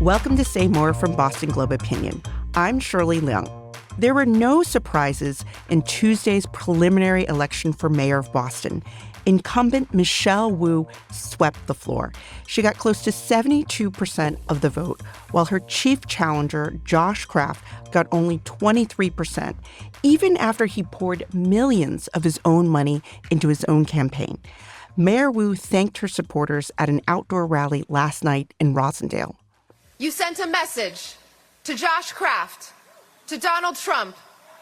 Welcome to Say More from Boston Globe Opinion. I'm Shirley Leung. There were no surprises in Tuesday's preliminary election for mayor of Boston. Incumbent Michelle Wu swept the floor. She got close to 72% of the vote, while her chief challenger, Josh Kraft, got only 23%, even after he poured millions of his own money into his own campaign. Mayor Wu thanked her supporters at an outdoor rally last night in Rosendale. You sent a message to Josh Kraft, to Donald Trump,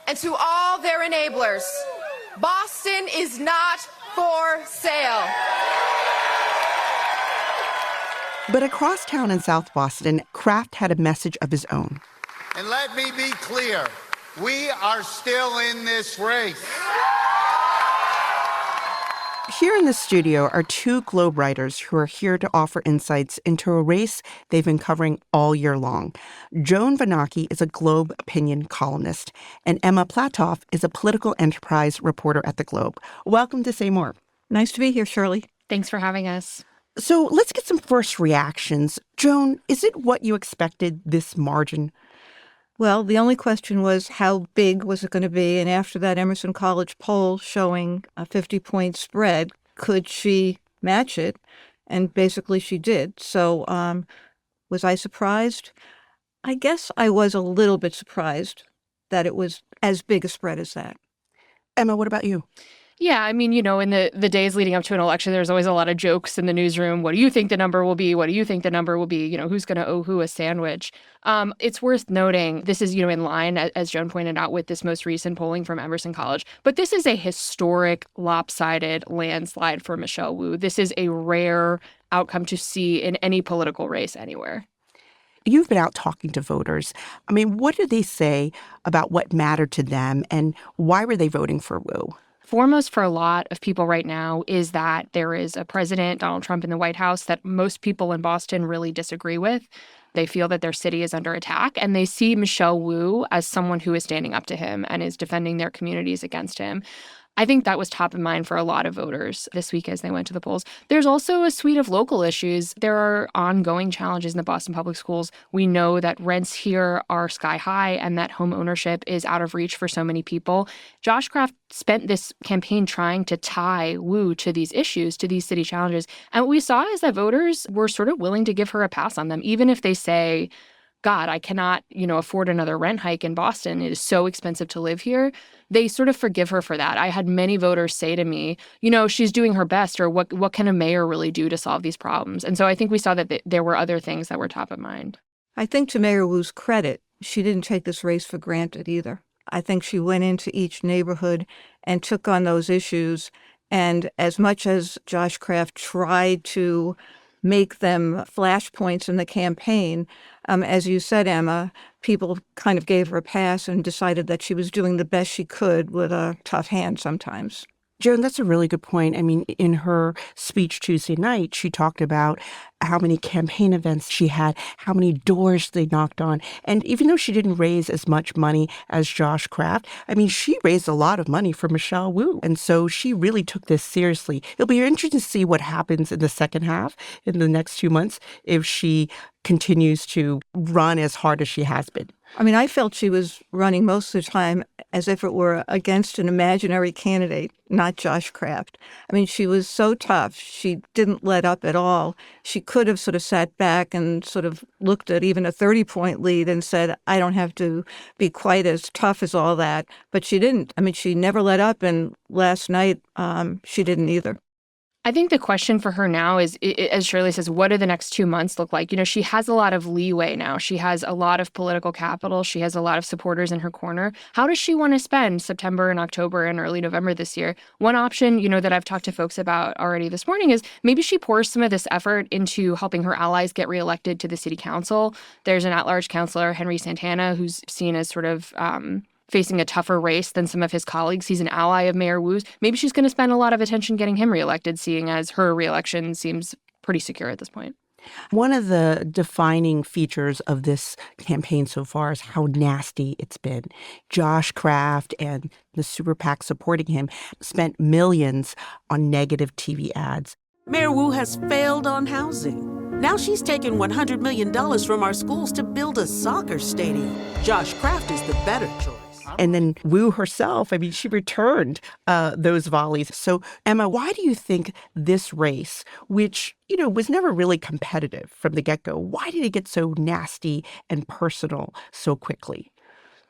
and to all their enablers. Boston is not for sale. But across town in South Boston, Kraft had a message of his own. And let me be clear, we are still in this race. Here in the studio are two Globe writers who are here to offer insights into a race they've been covering all year long. Joan Vennochi is a Globe opinion columnist, and Emma Platoff is a political enterprise reporter at the Globe. Welcome to Say More. Nice to be here, Shirley. Thanks for having us. So let's get some first reactions. Joan, is it what you expected, this margin? Well, the only question was how big was it going to be? And after that Emerson College poll showing a 50-point spread, could she match it? And basically she did. So was I surprised? I guess I was a little bit surprised that it was as big a spread as that. Emma, what about you? Yeah, I mean, in the days leading up to an election, there's always a lot of jokes in the newsroom. What do you think the number will be? What do you think the number will be? Who's going to owe who a sandwich? It's worth noting this is, in line, as Joan pointed out, with this most recent polling from Emerson College. But this is a historic, lopsided landslide for Michelle Wu. This is a rare outcome to see in any political race anywhere. You've been out talking to voters. I mean, what did they say about what mattered to them, and why were they voting for Wu? Foremost for a lot of people right now is that there is a president, Donald Trump, in the White House that most people in Boston really disagree with. They feel that their city is under attack, and they see Michelle Wu as someone who is standing up to him and is defending their communities against him. I think that was top of mind for a lot of voters this week as they went to the polls. There's also a suite of local issues. There are ongoing challenges in the Boston public schools. We know that rents here are sky high and that home ownership is out of reach for so many people. Josh Kraft spent this campaign trying to tie Wu to these issues, to these city challenges. And what we saw is that voters were sort of willing to give her a pass on them, even if they say, God, I cannot, afford another rent hike in Boston. It is so expensive to live here. They sort of forgive her for that. I had many voters say to me, she's doing her best, or what can a mayor really do to solve these problems? And so I think we saw that there were other things that were top of mind. I think to Mayor Wu's credit, she didn't take this race for granted either. I think she went into each neighborhood and took on those issues. And as much as Josh Kraft tried to make them flashpoints in the campaign, as you said, Emma, people kind of gave her a pass and decided that she was doing the best she could with a tough hand sometimes. Joan, that's a really good point. I mean, in her speech Tuesday night, she talked about how many campaign events she had, how many doors they knocked on. And even though she didn't raise as much money as Josh Kraft, I mean, she raised a lot of money for Michelle Wu. And so she really took this seriously. It'll be interesting to see what happens in the second half, in the next 2 months, if she continues to run as hard as she has been. I mean, I felt she was running most of the time as if it were against an imaginary candidate, not Josh Kraft. I mean, she was so tough. She didn't let up at all. She could have sort of sat back and sort of looked at even a 30-point lead and said, I don't have to be quite as tough as all that. But she didn't. I mean, she never let up. And last night, she didn't either. I think the question for her now is, as Shirley says, what do the next 2 months look like? She has a lot of leeway now. She has a lot of political capital. She has a lot of supporters in her corner. How does she want to spend September and October and early November this year? One option, that I've talked to folks about already this morning is maybe she pours some of this effort into helping her allies get reelected to the city council. There's an at-large councilor, Henry Santana, who's seen as sort of facing a tougher race than some of his colleagues. He's an ally of Mayor Wu's. Maybe she's going to spend a lot of attention getting him reelected, seeing as her reelection seems pretty secure at this point. One of the defining features of this campaign so far is how nasty it's been. Josh Kraft and the super PAC supporting him spent millions on negative TV ads. Mayor Wu has failed on housing. Now she's taken $100 million from our schools to build a soccer stadium. Josh Kraft is the better choice. And then Wu herself, I mean, she returned those volleys. So, Emma, why do you think this race, which, was never really competitive from the get-go, why did it get so nasty and personal so quickly?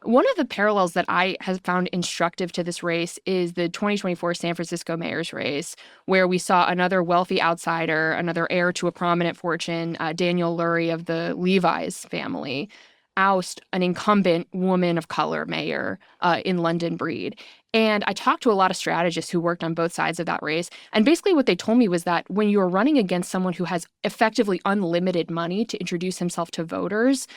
One of the parallels that I have found instructive to this race is the 2024 San Francisco mayor's race, where we saw another wealthy outsider, another heir to a prominent fortune, Daniel Lurie of the Levi's family, oust an incumbent woman of color mayor in London Breed. And I talked to a lot of strategists who worked on both sides of that race. And basically what they told me was that when you're running against someone who has effectively unlimited money to introduce himself to voters,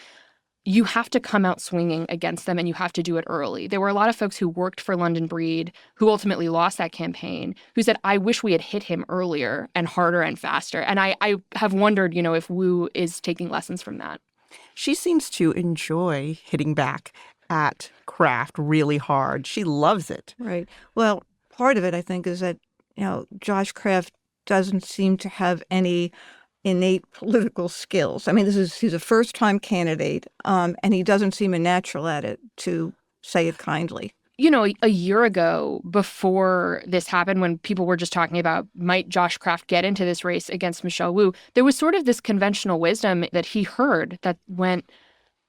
you have to come out swinging against them, and you have to do it early. There were a lot of folks who worked for London Breed who ultimately lost that campaign, who said, I wish we had hit him earlier and harder and faster. And I have wondered, if Wu is taking lessons from that. She seems to enjoy hitting back at Kraft really hard. She loves it. Right. Well, part of it, I think, is that, Josh Kraft doesn't seem to have any innate political skills. I mean, he's a first-time candidate, and he doesn't seem a natural at it, to say it kindly. A year ago, before this happened, when people were just talking about might Josh Kraft get into this race against Michelle Wu, there was sort of this conventional wisdom that he heard that went,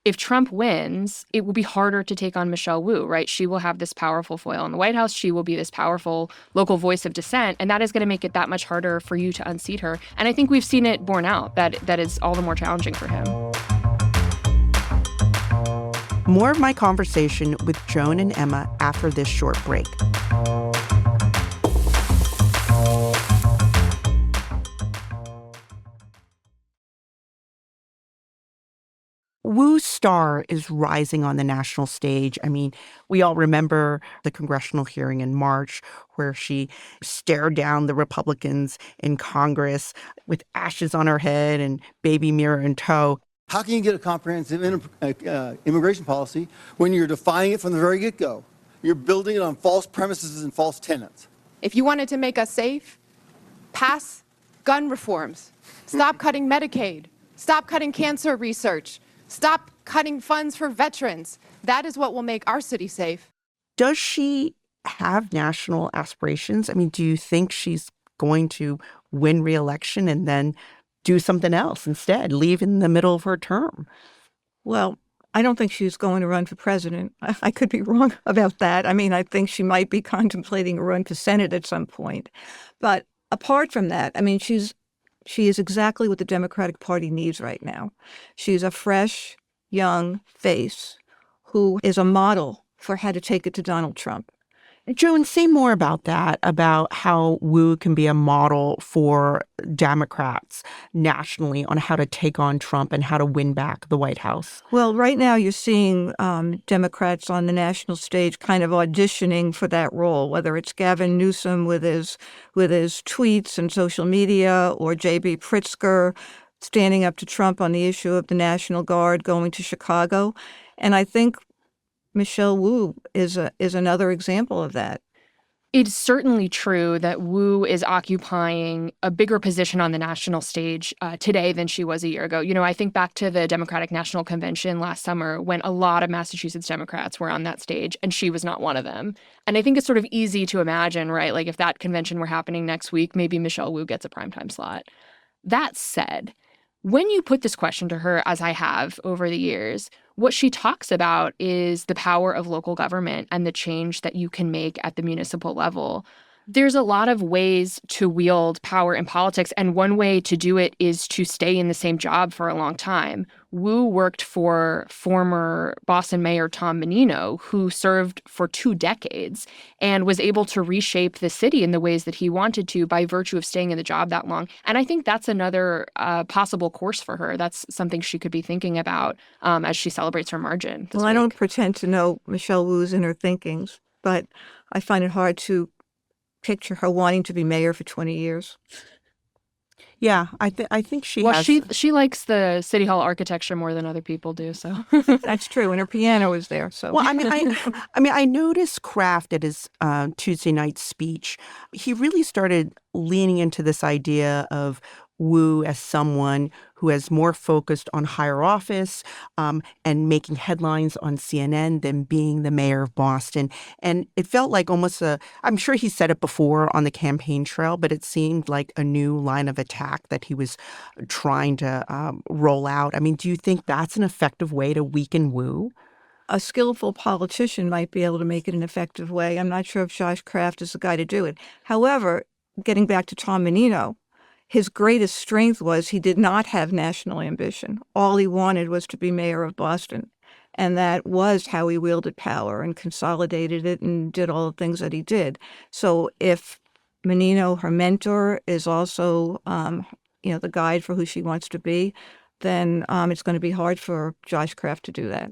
if Trump wins, it will be harder to take on Michelle Wu, right? She will have this powerful foil in the White House. She will be this powerful local voice of dissent. And that is going to make it that much harder for you to unseat her. And I think we've seen it borne out, that is all the more challenging for him. More of my conversation with Joan and Emma after this short break. Wu's star is rising on the national stage. I mean, we all remember the congressional hearing in March where she stared down the Republicans in Congress with ashes on her head and baby mirror in tow. How can you get a comprehensive immigration policy when you're defining it from the very get-go? You're building it on false premises and false tenets. If you wanted to make us safe, pass gun reforms. Stop cutting Medicaid. Stop cutting cancer research. Stop cutting funds for veterans. That is what will make our city safe. Does she have national aspirations? I mean, do you think she's going to win re-election and then do something else instead, leave in the middle of her term? Well, I don't think she's going to run for president. I could be wrong about that. I mean, I think she might be contemplating a run for Senate at some point. But apart from that, I mean, she is exactly what the Democratic Party needs right now. She's a fresh, young face who is a model for how to take it to Donald Trump. Joan, say more about that, about how Wu can be a model for Democrats nationally on how to take on Trump and how to win back the White House. Well, right now you're seeing Democrats on the national stage kind of auditioning for that role, whether it's Gavin Newsom with his tweets and social media, or J.B. Pritzker standing up to Trump on the issue of the National Guard going to Chicago. And I think Michelle Wu is another example of that. It's certainly true that Wu is occupying a bigger position on the national stage today than she was a year ago. I think back to the Democratic National Convention last summer when a lot of Massachusetts Democrats were on that stage, and she was not one of them. And I think it's sort of easy to imagine, right? Like if that convention were happening next week, maybe Michelle Wu gets a primetime slot. That said, when you put this question to her, as I have over the years, what she talks about is the power of local government and the change that you can make at the municipal level. There's a lot of ways to wield power in politics, and one way to do it is to stay in the same job for a long time. Wu worked for former Boston Mayor Tom Menino, who served for 2 decades and was able to reshape the city in the ways that he wanted to by virtue of staying in the job that long. And I think that's another possible course for her. That's something she could be thinking about as she celebrates her margin this week. I don't pretend to know Michelle Wu's inner thinkings, but I find it hard to picture her wanting to be mayor for 20 years. Yeah, I think she has. She likes the City Hall architecture more than other people do, so. That's true, and her piano is there, so. Well, I noticed Kraft at his Tuesday night speech. He really started leaning into this idea of Wu as someone who has more focused on higher office and making headlines on CNN than being the mayor of Boston. And it felt like almost I'm sure he said it before on the campaign trail, but it seemed like a new line of attack that he was trying to roll out. I mean, do you think that's an effective way to weaken Wu? A skillful politician might be able to make it an effective way. I'm not sure if Josh Kraft is the guy to do it. However, getting back to Tom Menino, his greatest strength was he did not have national ambition. All he wanted was to be mayor of Boston. And that was how he wielded power and consolidated it and did all the things that he did. So if Menino, her mentor, is also, the guide for who she wants to be, then it's going to be hard for Josh Kraft to do that.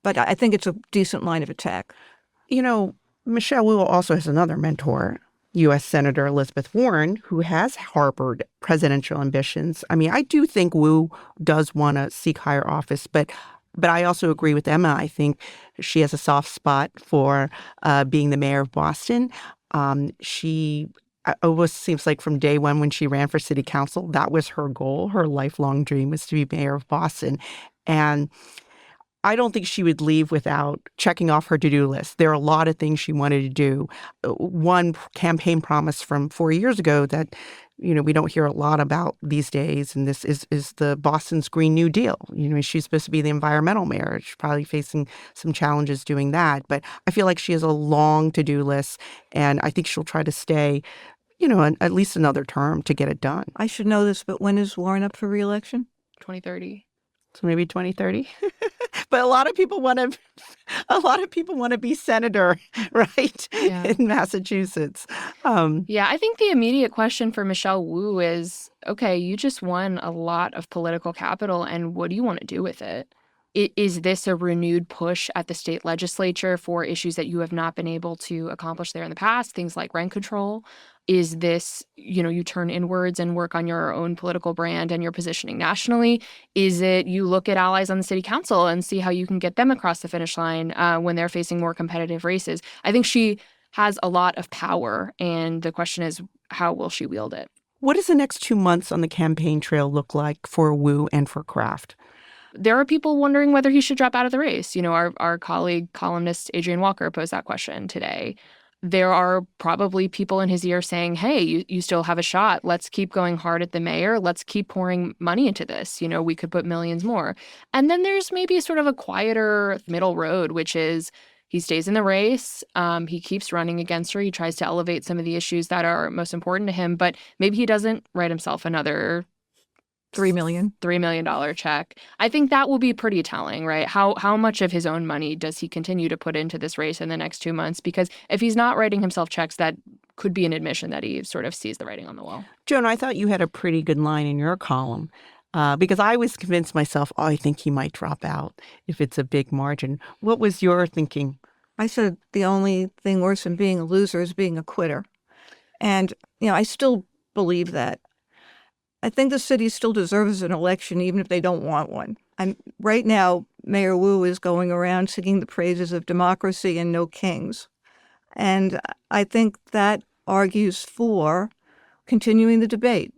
But I think it's a decent line of attack. You know, Michelle Wu also has another mentor, U.S. Senator Elizabeth Warren, who has harbored presidential ambitions. I mean, I do think Wu does want to seek higher office, but I also agree with Emma. I think she has a soft spot for being the mayor of Boston. She almost seems like from day one when she ran for city council, that was her goal. Her lifelong dream was to be mayor of Boston. And I don't think she would leave without checking off her to-do list. There are a lot of things she wanted to do. One campaign promise from 4 years ago that, we don't hear a lot about these days, and this is the Boston's Green New Deal. She's supposed to be the environmental mayor. She's probably facing some challenges doing that. But I feel like she has a long to-do list, and I think she'll try to stay, at least another term to get it done. I should know this, but when is Warren up for re-election? 2030. So maybe 2030. But a lot of people want to be senator, right? Yeah. In Massachusetts. I think the immediate question for Michelle Wu is, okay, you just won a lot of political capital, and what do you want to do with it? Is this a renewed push at the state legislature for issues that you have not been able to accomplish there in the past, things like rent control? Is this, you turn inwards and work on your own political brand and your positioning nationally? Is it you look at allies on the city council and see how you can get them across the finish line when they're facing more competitive races? I think she has a lot of power, and the question is, how will she wield it? What does the next 2 months on the campaign trail look like for Wu and for Kraft? There are people wondering whether he should drop out of the race. Our colleague, columnist Adrian Walker posed that question today. There are probably people in his ear saying, hey, you still have a shot. Let's keep going hard at the mayor. Let's keep pouring money into this. We could put millions more. And then there's maybe sort of a quieter middle road, which is he stays in the race. He keeps running against her. He tries to elevate some of the issues that are most important to him. But maybe he doesn't write himself another $3 million check. I think that will be pretty telling, right? How much of his own money does he continue to put into this race in the next 2 months? Because if he's not writing himself checks, that could be an admission that he sort of sees the writing on the wall. Joan, I thought you had a pretty good line in your column because I was convinced myself, I think he might drop out if it's a big margin. What was your thinking? I said the only thing worse than being a loser is being a quitter. And, I still believe that. I think the city still deserves an election, even if they don't want one. Right now, Mayor Wu is going around singing the praises of democracy and no kings. And I think that argues for continuing the debate.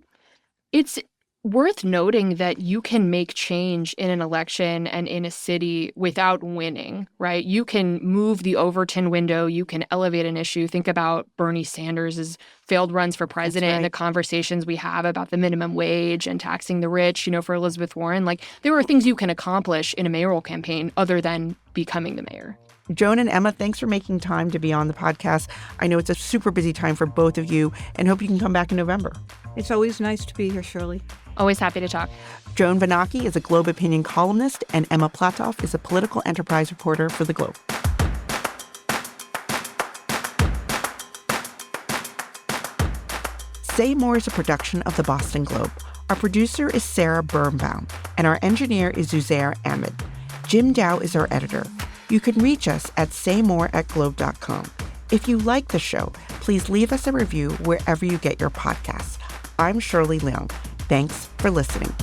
It's worth noting that you can make change in an election and in a city without winning, right? You can move the Overton window. You can elevate an issue. Think about Bernie Sanders' failed runs for president and the conversations we have about the minimum wage and taxing the rich, for Elizabeth Warren. Like, there are things you can accomplish in a mayoral campaign other than becoming the mayor. Joan and Emma, thanks for making time to be on the podcast. I know it's a super busy time for both of you, and hope you can come back in November. It's always nice to be here, Shirley. Always happy to talk. Joan Vennochi is a Globe opinion columnist, and Emma Platoff is a political enterprise reporter for The Globe. Say More is a production of the Boston Globe. Our producer is Sarah Birnbaum, and our engineer is Zuzair Ahmed. Jim Dow is our editor. You can reach us at saymore@globe.com. If you like the show, please leave us a review wherever you get your podcasts. I'm Shirley Leung. Thanks for listening.